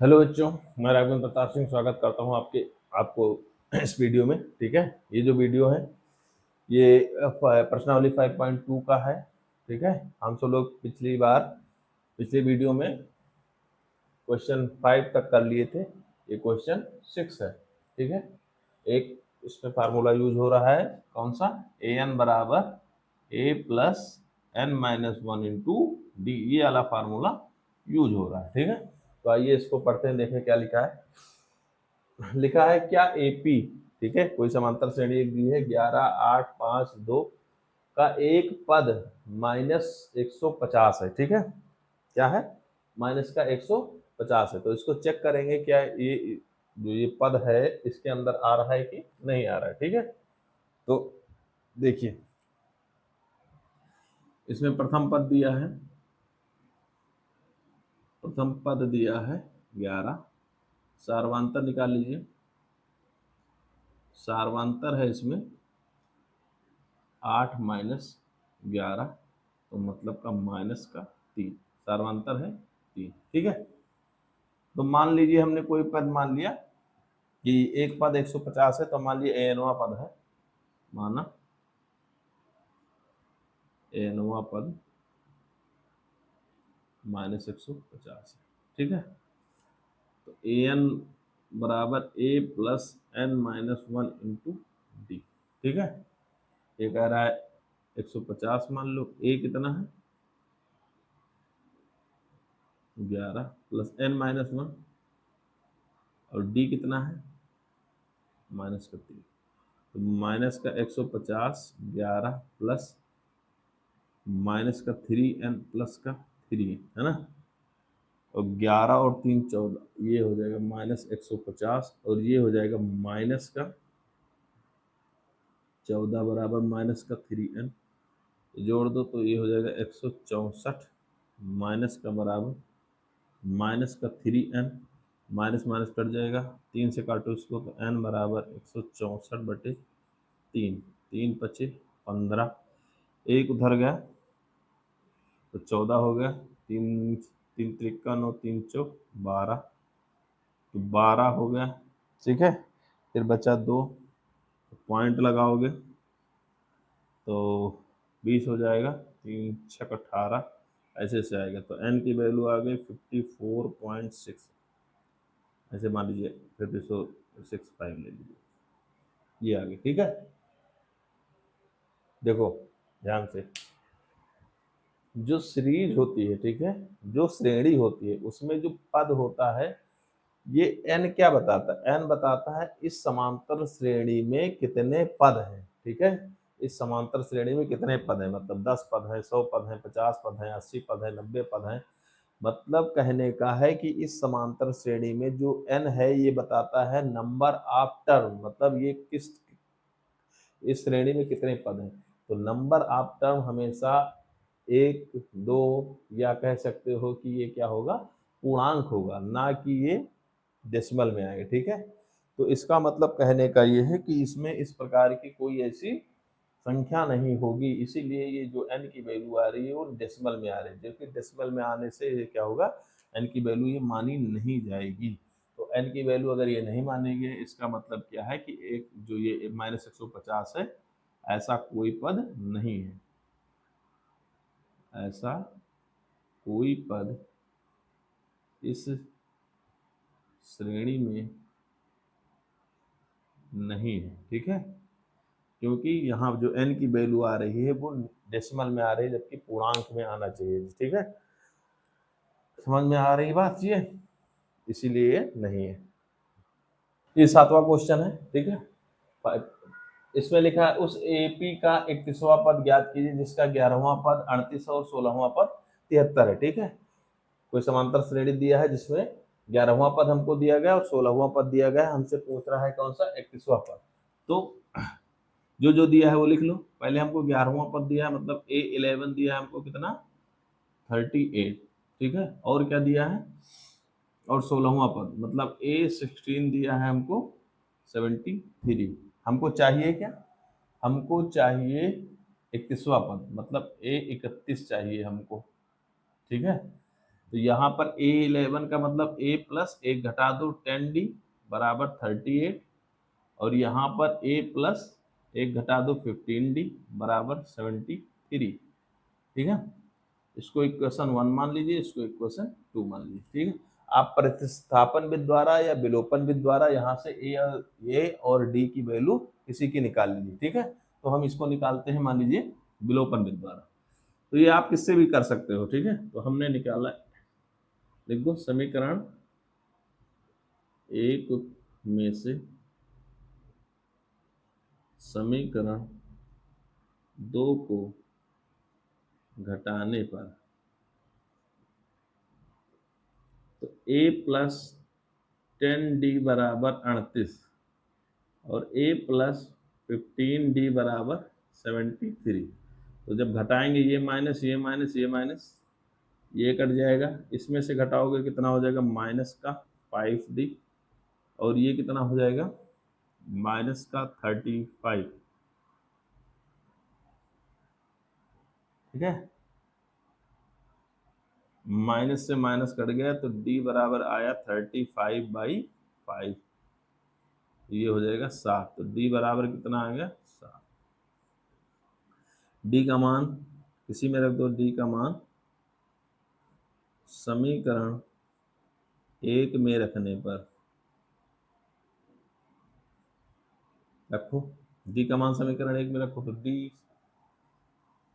Hello बच्चों, मैं राघवेंद्र प्रताप सिंह स्वागत करता हूं आपको इस वीडियो में। ठीक है, ये जो वीडियो है ये प्रश्नावली 5.2 का है। ठीक है, हम सब लोग पिछली वीडियो में क्वेश्चन 5 तक कर लिए थे। ये क्वेश्चन 6 है। ठीक है, एक इसमें फार्मूला यूज हो रहा है, कौन सा? ए एन बराबर a plus n minus one into d, ये वाला फार्मूला यूज हो रहा है। ठीक है, तो आइए इसको पढ़ते हैं, देखें क्या लिखा है। लिखा है क्या एपी, ठीक है, कोई समांतर श्रेणी एक दी है 11, 8, 5, 2 का एक पद माइनस 150 है। ठीक है, क्या है? माइनस का 150 है। तो इसको चेक करेंगे क्या ये जो ये पद है इसके अंदर आ रहा है कि नहीं आ रहा है। ठीक है, तो देखिए इसमें प्रथम पद दिया है, प्रथम पद दिया है 11, सार्वंतर निकाल लीजिए। सार्वंतर है इसमें 8 माइनस 11, तो मतलब का माइनस का 3, सार्वंतर है 3। ठीक है, तो मान लीजिए हमने कोई पद मान लिया कि एक पद 150 है, तो मान लीजिए एनवा पद है, माना एनवा पद माइनस 150 है। ठीक है, तो ए एन बराबर a plus n minus one into d. ठीक है, ये कह रहा है 150 मान लो, ए कितना है 11 प्लस एन माइनस वन, और डी कितना है माइनस का 3। तो माइनस का 150 11 प्लस माइनस का 3n प्लस का 3 है ना, और 11 और 3 14, ये हो जाएगा माइनस 150, और ये हो जाएगा माइनस का 14 बराबर माइनस का 3n, जोड़ दो तो ये हो जाएगा 164 माइनस का बराबर माइनस का 3n, माइनस माइनस कट जाएगा, 3 से काटो इसको तो n बराबर 164/3, 3 पचे 15, एक उधर गया तो 14 हो गया, 3 3 53 और 3 चौक 12, तो 12 हो गया। ठीक है, फिर बचा 2, तो पॉइंट लगाओगे तो 20 हो जाएगा, 3 6 18, ऐसे से आएगा। तो n की वैल्यू आ गई 54.6, ऐसे मान लीजिए 54.65 ले लीजिए, ये आ गई। ठीक है, देखो ध्यान से, जो सीरीज होती है, ठीक है, जो श्रेणी होती है उसमें जो पद होता है ये n क्या बताता है? n बताता है इस समांतर श्रेणी में कितने पद हैं। ठीक है, इस समांतर श्रेणी में कितने पद हैं, मतलब 10 पद हैं, 100 पद हैं, 50 पद हैं, 80 पद हैं, 90 पद हैं। मतलब कहने का है कि इस समांतर श्रेणी में जो n है ये बताता है नंबर ऑफ टर्म, मतलब ये किस इस श्रेणी में कितने पद हैं। तो नंबर ऑफ टर्म हमेशा 1 2 या कह सकते हो कि ये क्या होगा, पूर्णांक होगा, ना कि ये डेसिमल में आएगा। ठीक है, तो इसका मतलब कहने का ये है कि इसमें इस प्रकार की कोई ऐसी संख्या नहीं होगी, इसीलिए ये जो n की वैल्यू आ रही है वो डेसिमल में आ रही है, जबकि डेसिमल में आने से ये क्या होगा, n की वैल्यू ये मानी नहीं जाएगी। तो n की वैल्यू अगर ये नहीं मानेंगे, इसका मतलब क्या है कि एक जो ये माइनस 150 है, ऐसा कोई पद नहीं है, ऐसा कोई पद इस श्रेणी में नहीं है। ठीक है, क्योंकि यहाँ जो n की वैल्यू आ रही है वो डेसिमल में आ रही है, जबकि पूर्णांक में आना चाहिए। ठीक है, समझ में आ रही बात ये, इसीलिए ये नहीं है। ये 7वां क्वेश्चन है। ठीक है, इसमें लिखा है उस एपी का 31वां पद ज्ञात कीजिए जिसका 11वां पद 38 और 16वां पद 73 है। ठीक है, कोई समांतर श्रेणी दिया है जिसमें 11वां पद हमको दिया गया और 16वां पद दिया गया, हमसे पूछ रहा है कौन सा 31वां पद। तो जो जो दिया है वो लिख लो। पहले हमको 11वां पद दिया है, मतलब A11 दिया है हमको कितना 38। ठीक है, और क्या दिया है, और 16वां पद मतलब A16 दिया है हमको 73। हमको चाहिए क्या, हमको चाहिए 31वां पद, मतलब A31 चाहिए हमको। ठीक है, तो यहाँ पर A11 का मतलब A प्लस एक घटा दो 10D बराबर 38, और यहाँ पर A प्लस एक घटा दो 15D बराबर 73। ठीक है, इसको इक्वेशन 1 मान लीजिए, इसको इक्वेशन 2 मान लीजिए। ठीक है, आप प्रतिस्थापन विधि द्वारा या विलोपन विधि द्वारा यहाँ से ए और डी की वैल्यू किसी की निकाल लीजिए। ठीक है, तो हम इसको निकालते हैं मान लीजिए विलोपन विधि द्वारा। तो ये आप किससे भी कर सकते हो। ठीक है, तो हमने निकाला, लिख दो समीकरण एक में से समीकरण 2 को घटाने पर तो a प्लस 10D बराबर 38 और a प्लस 15D बराबर 73। तो जब घटाएंगे ये माइनस ये माइनस ये माइनस, ये कट जाएगा, इसमें से घटाओगे कितना हो जाएगा माइनस का 5D, और ये कितना हो जाएगा माइनस का 35। ठीक है, माइनस से माइनस कट गया तो D बराबर आया 35/5, ये हो जाएगा 7। तो D बराबर कितना आ गया 7। D का मान किसी में रख दो, D का मान समीकरण 1 में रखने पर रखो, D का मान समीकरण 1 में रखो, तो D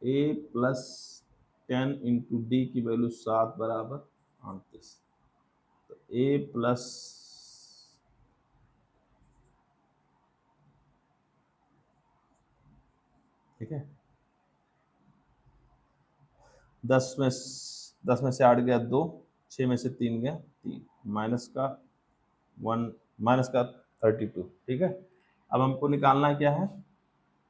A plus 10 into D की वैल्यू 7 बराबर 38। तो A प्लस ठीक है, 10 में से 8 गया 2, 6 में से 3 गया 3, माइनस का 1 माइनस का 32। ठीक है, अब हमको निकालना क्या है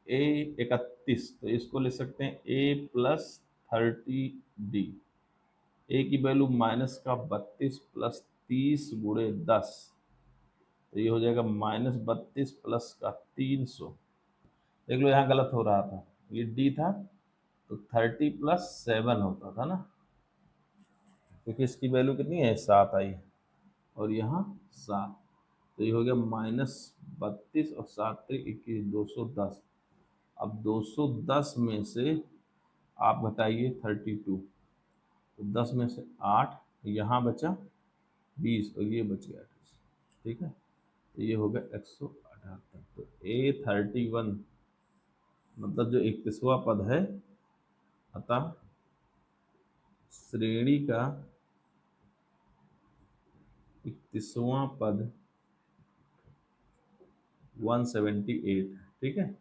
A31, तो इसको ले सकते हैं A प्लस 30D। ए की वैल्यू माइनस का 32 प्लस 30 गुणे 10, तो ये हो जाएगा माइनस 32 प्लस का 300। देख लो यहाँ गलत हो रहा था, ये D था तो 30 प्लस 7 होता था ना, क्योंकि इसकी वैल्यू कितनी है 7 आई, और यहाँ 7, तो ये हो गया माइनस 32 और 7 21 210। अब 210 में से आप घटाइए 32, तो 10 में से 8, यहाँ बचा 20 और ये बच गया 28। ठीक है, तो ये हो गया 178। तो A31 मतलब जो 31वां पद है, अतः श्रेणी का 31वां पद 178। ठीक है,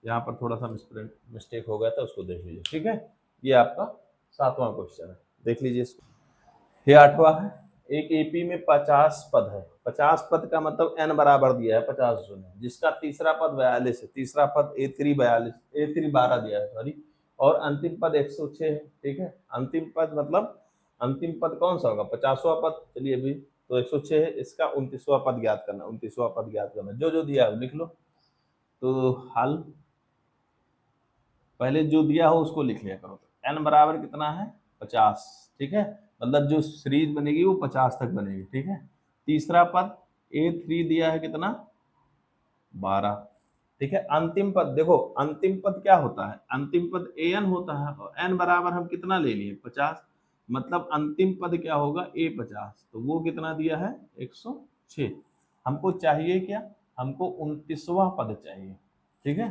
यहाँ पर थोड़ा सा मिस्टेक हो गया था, उसको देख लीजिए। ठीक है, ये आपका 7वां क्वेश्चन है, देख लीजिए इसको। ये 8वां है, एक एपी में 50 पद है। 50 पद का मतलब n बराबर दिया है 50 सुने, जिसका तीसरा पद 42 है, तीसरा पद A3 12 दिया है सॉरी, और अंतिम पद 106 है। ठीक है, अंतिम पद मतलब अंतिम पद कौन सा होगा 50वां पद, चलिए अभी तो 106 है, इसका 29वां पद ज्ञात करना, 29वां पद ज्ञात करना, जो जो दिया है लिख लो। तो हल पहले जो दिया हो उसको लिख लिया करो। तो n बराबर कितना है 50। ठीक है, मतलब जो सीरीज बनेगी वो 50 तक बनेगी। ठीक है, तीसरा पद A3 दिया है कितना 12। ठीक है, अंतिम पद देखो, अंतिम पद क्या होता है, अंतिम पद an होता है, और n बराबर हम कितना ले लिए 50, मतलब अंतिम पद क्या होगा A50, तो वो कितना दिया है 106। हमको चाहिए क्या, हमको 29वां पद चाहिए। ठीक है,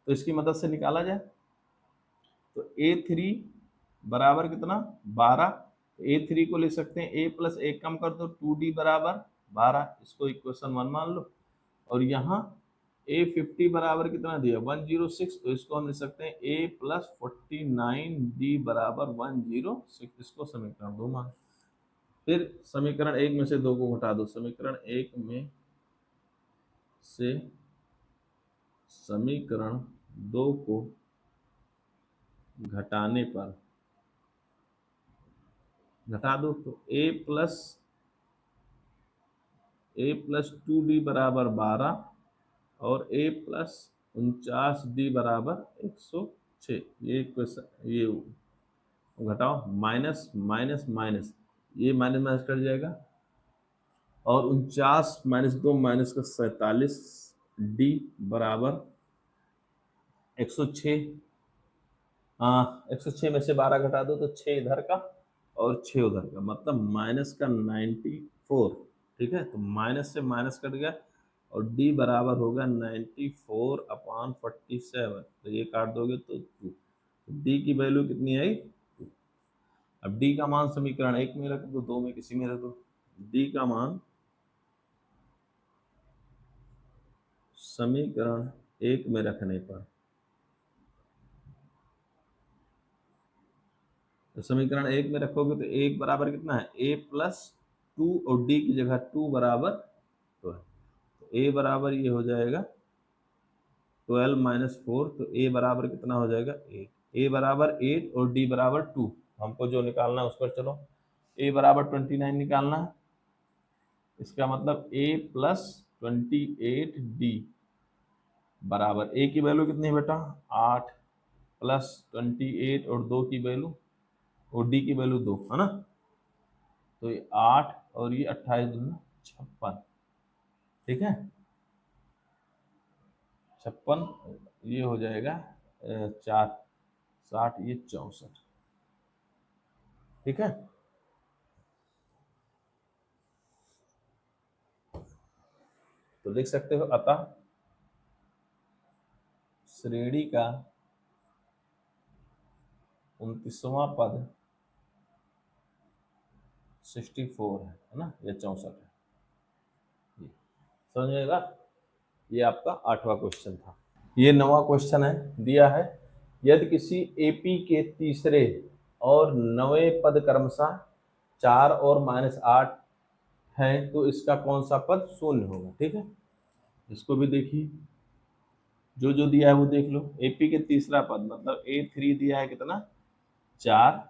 तो इसकी मदद से निकाला जाए। तो A3 बराबर कितना 12, A3 को ले सकते हैं A प्लस 1 कम कर दो 2D बराबर 12, इसको इक्वेशन 1 मान लो। और यहाँ A50 बराबर कितना दिया 106, तो इसको हम लिख सकते हैं A प्लस 49D बराबर 106, इसको समीकरण 2 मान। फिर समीकरण 1 में से 2 को घटा दो, समीकरण 1 में से समीकरण 2 को घटाने पर घटा दो, तो A प्लस 2D बराबर 12 और A प्लस 49D बराबर 106, ये क्वेश्चन, ये घटाओ, माइनस माइनस माइनस, ये माइनस माइनस कट जाएगा, और 49 - 2 -47, डी बराबर 106। 106 में से 12 घटा दो तो 6 इधर का और 6 उधर का, मतलब माइनस का 94। ठीक है, तो माइनस से माइनस कट गया और d बराबर होगा 94/47। तो ये काट दोगे तो 2, तो d की वैल्यू कितनी आई 2। अब d का मान समीकरण 1 में रख दो, 2 में किसी में रख दो। d का मान समीकरण 1 में रखने पर, तो समीकरण 1 में रखोगे तो 1 बराबर कितना है a+2, और d की जगह 2 बराबर 2 है, तो a बराबर ये हो जाएगा 12 - 4, तो a बराबर कितना हो जाएगा 8। a बराबर 8 और d बराबर 2, हमको जो निकालना है उस पर चलो। a बराबर 29 निकालना है, इसका मतलब a+28d बराबर, a की वैल्यू कितनी है बेटा 8, +28 और 2 की वैल्यू, और d की वैल्यू 2 है ना, तो ये 8 और ये 28 दूना 56। ठीक है, 56, ये हो जाएगा 4, 60, ये 64। ठीक है, तो लिख सकते हो अतः श्रेणी का 29वां पद 64 है ना, या 64 है। समझिएगा, ये आपका 8वां क्वेश्चन था। ये 9वां क्वेश्चन है, दिया है यदि किसी एपी के तीसरे और 9वें पद क्रमशः 4 और -8 है तो इसका कौन सा पद शून्य होगा। ठीक है, इसको भी देखिए, जो जो दिया है वो देख लो। एपी के तीसरा पद मतलब A3 दिया है कितना 4,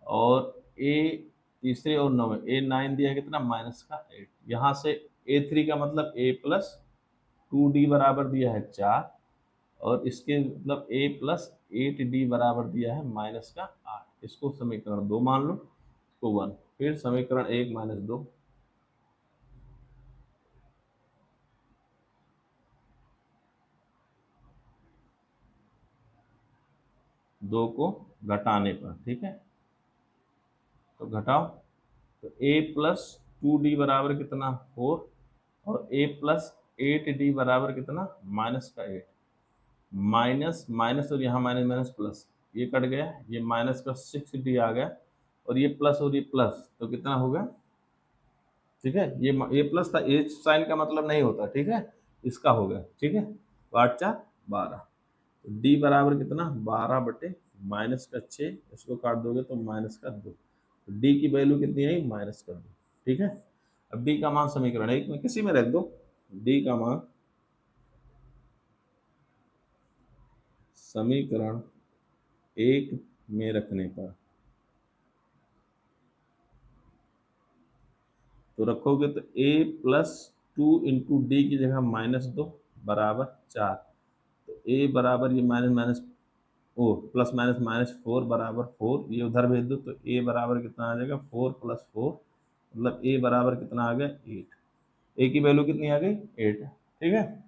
और ए तीसरे और 9 A9 दिया है कितना -8। यहाँ से A3 का मतलब A+2D बराबर दिया है 4, और इसके मतलब A+8D बराबर दिया है -8। इसको समीकरण 2 मान लो, तो 1। फिर समीकरण 1 - 2, दो को घटाने पर। ठीक है, तो घटाओ, तो A+2D बराबर कितना 4, और A+8D बराबर कितना -8। माइनस माइनस और यहाँ माइनस माइनस प्लस, ये कट गया, ये -6D आ गया, और ये प्लस और ये प्लस, तो कितना होगा। ठीक है, ये प्लस था, ये साइन का मतलब नहीं होता। ठीक है, इसका होगा। ठीक है, तो 8 4 12, तो डी बराबर कितना 12/-6, इसको काट दोगे तो -2, तो डी की वैल्यू कितनी आई -2। ठीक है, अब डी का मान समीकरण 1 में किसी में रख दो। डी का मान समीकरण 1 में रखने पर, तो रखोगे तो A+2 इंटू डी की जगह -2 बराबर 4, तो ए बराबर ये minus minus O plus minus -4 बराबर 4, ये उधर भेज दो तो ए बराबर कितना आ जाएगा 4 + 4, मतलब ए बराबर कितना आ गया 8। ए की वैल्यू कितनी आ गई 8। ठीक है,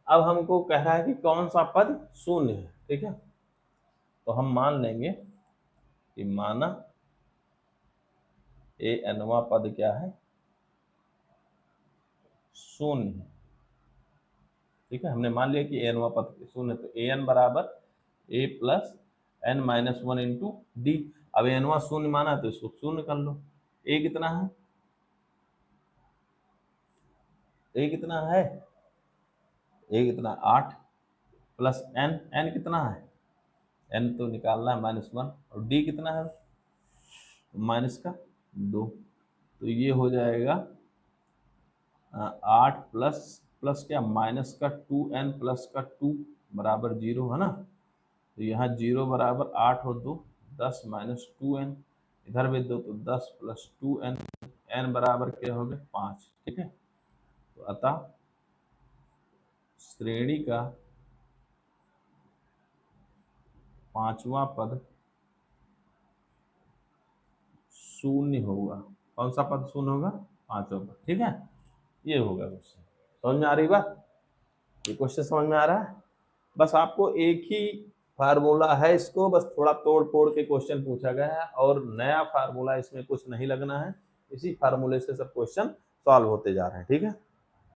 अब हमको कह रहा है कि कौन सा पद शून्य है। ठीक है, तो हम मान लेंगे कि माना nवां पद क्या है शून्य है। ठीक है, हमने मान लिया कि nवां पद शून्य, तो an बराबर A+n-1 इंटू डी। अब nवां शून्य माना तो इसको शून्य कर लो। a कितना है, a कितना है, a कितना 8 प्लस n कितना है, n तो निकालना है -1, और d कितना है -2, तो ये हो जाएगा 8 प्लस प्लस क्या -2n प्लस का 2 बराबर 0 है ना, तो यहाँ 0 बराबर 8 और 2 10 -2n, इधर भेज दो तो 10 + 2n, n बराबर क्या हो गया 5। ठीक है, तो अतः श्रेणी का 5वां पद शून्य होगा। कौन सा पद शून्य होगा? पांचों पद। ठीक है, ये होगा क्वेश्चन। समझ में आ रही बात? ये क्वेश्चन समझ में आ रहा है? बस आपको एक ही फार्मूला है, इसको बस थोड़ा तोड़ फोड़ के क्वेश्चन पूछा गया है और नया फार्मूला इसमें कुछ नहीं लगना है। इसी फार्मूले से सब क्वेश्चन सॉल्व होते जा रहे हैं। ठीक है।